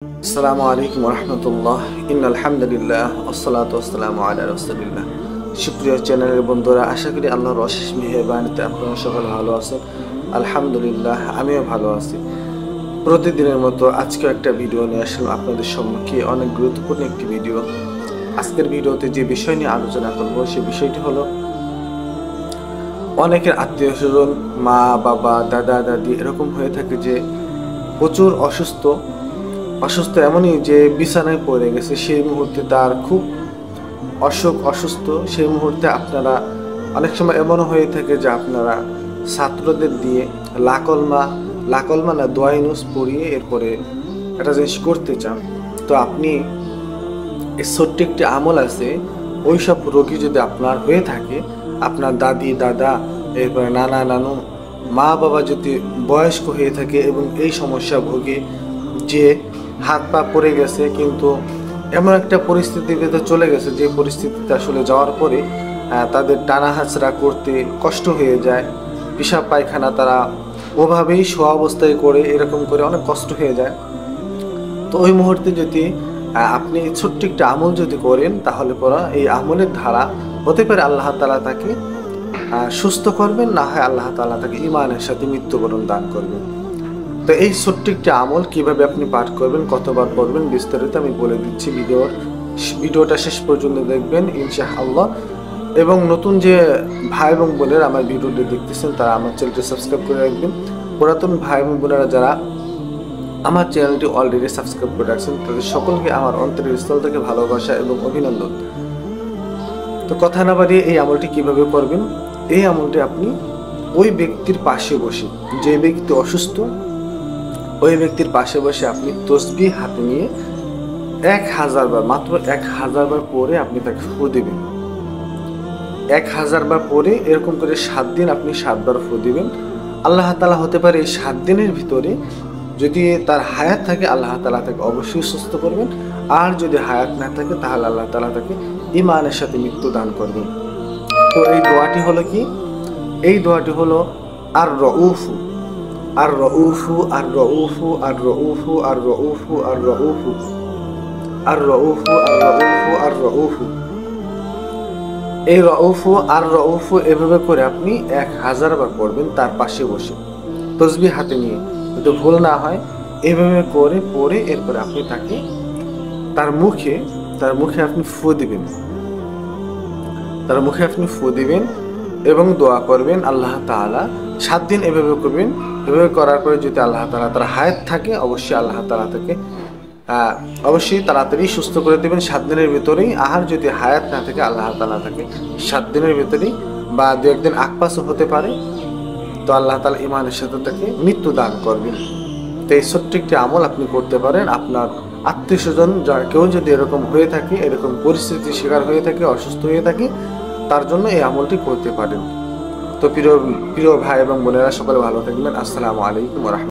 আসসালামু আলাইকুম রহমতুল্লাহ ইন্নাল হামদুলিল্লাহ ওয়াসসালাতু ওয়াসসালামু আলা রাসূলিল্লাহ। সুপ্রিয় চ্যানেলের বন্ধুরা, আশা করি আল্লাহর অশেষ মেহেরবানিতে আপনারা সকলে ভালো আছেন। আলহামদুলিল্লাহ, আমিও ভালো আছি। প্রতিদিনের মতো আজকে একটা ভিডিও নিয়ে আসলাম আপনাদের সম্মুখে, অনেক গুরুত্বপূর্ণ একটি ভিডিও। আজকের ভিডিওতে যে বিষয় নিয়ে আলোচনা করব সেই বিষয়টি হলো, অনেকের আত্মীয় স্বজন, মা বাবা, দাদা দাদি এরকম হয়ে থাকে যে প্রচুর অসুস্থ এমনই যে বিছানায় পড়ে গেছে, সেই মুহূর্তে তার খুব অসুস্থ। সেই মুহূর্তে আপনারা অনেক সময় এমনও হয়ে থাকে যে আপনারা ছাত্রদের দিয়ে লাকলমা না দোয়াইনুস পড়িয়ে এরপরে একটা জিনিস করতে চান। তো আপনি এই ছোট্ট একটি আমল আছে, ওই সব রোগী যদি আপনার হয়ে থাকে, আপনার দাদি দাদা এরপরে নানা নানু মা বাবা যদি বয়স্ক হয়ে থাকে এবং এই সমস্যা ভোগে, যে হাত পা পড়ে গেছে কিন্তু এমন একটা পরিস্থিতিতে চলে গেছে যে পরিস্থিতিতে আসলে যাওয়ার পরে তাদের টানা হাঁচড়া করতে কষ্ট হয়ে যায়, পেশাব পায়খানা তারা ওভাবেই শোয়া অবস্থায় করে এরকম করে অনেক কষ্ট হয়ে যায়। তো ওই মুহূর্তে যদি আপনি ছোট্ট একটা আমল যদি করেন, তাহলে পরা এই আমলের ধারা হতে পারে আল্লাহ তাআলা তাকে সুস্থ করবেন, না হয় আল্লাহ তাআলা তাকে ঈমানের সাথে মৃত্যুবরণ দান করবেন। তো এই ছোট্ট একটা আমল কিভাবে আপনি পাঠ করবেন, কতবার পড়বেন, বিস্তারিত আমি বলে দিচ্ছি। ভিডিওটা শেষ পর্যন্ত দেখবেন ইনশাআল্লাহ। এবং নতুন যে ভাই এবং বোনেরা আমার ভিডিওটি দেখতেছেন, তারা আমার চ্যানেলটি সাবস্ক্রাইব করে রাখবেন। পুরাতন ভাই এবং বোনেরা যারা আমার চ্যানেলটি অলরেডি সাবস্ক্রাইব করে রাখছেন, তাদের সকলকে আমার অন্তরের স্থল থেকে ভালোবাসা এবং অভিনন্দন। তো কথা না বাড়িয়ে এই আমলটি কিভাবে করবেন, এই আমলটি আপনি ওই ব্যক্তির পাশে বসে, যে ব্যক্তি অসুস্থ ওই ব্যক্তির পাশে বসে আপনি তসবিহ হাতে নিয়ে 1000 বার, মাত্র 1000 বার পরে আপনি তাকে ফু দিবেন। 1000 বার পরে এরকম করে 7 দিন আপনি 7 বার ফু দিবেন। আল্লাহ তাআলা হতে পারে এই 7 দিনের ভিতরে যদি তার হায়াত থাকে, আল্লাহ তাআলা তাকে অবশ্যই সুস্থ করবেন। আর যদি হায়াত না থাকে, তাহলে আল্লাহ তাআলা তাকে ঈমানের সাথে মৃত্যু দান করবেন। তো এই দোয়াটি হলো কি? এই দোয়াটি হলো আর রউফু আর রউফু আর রউফু আর রউফু আর রউফু আর রউফু আর রউফু আর রউফু আর রউফু। এই রউফু আর রউফু এভাবে করে আপনি 1000 বার পড়বেন তার পাশে বসে, তসবিহ হাতে নিয়ে, কিন্তু ভুল না হয় এভাবে করে পড়ে এরপরে আপনি তাকে তার মুখে আপনি ফু দিবেন, তার মুখে আপনি ফু দিবেন এবং দোয়া করবেন আল্লাহ তাআলা। 7 দিন এভাবে করবেন। এভাবে করার পরে যদি আল্লাহ তাআলা তার হায়াত থাকে, অবশ্যই আল্লাহ তাআলা তাকে অবশ্যই তাড়াতাড়ি সুস্থ করে দেবেন 7 দিনের ভিতরেই। আর যদি হায়াত না থাকে, আল্লাহ তাআলা তাকে 7 দিনের ভিতরেই বা 2-1 দিন আগপাশও হতে পারে, তো আল্লাহ তাআলা ঈমানের সাথে তাকে মৃত্যু দান করবেন। তো এই ছোট্ট একটি আমল আপনি করতে পারেন। আপনার আত্মীয় স্বজন কেউ যদি এরকম হয়ে থাকে, এরকম পরিস্থিতির শিকার হয়ে থাকে, অসুস্থ হয়ে থাকে, তার জন্য এই আমলটি করতে পারেন। তো প্রিয় ভাই এবং বোনেরা, সকলে ভালো থাকবেন। আসসালামু আলাইকুম ওয়া রাহমাতুল্লাহ।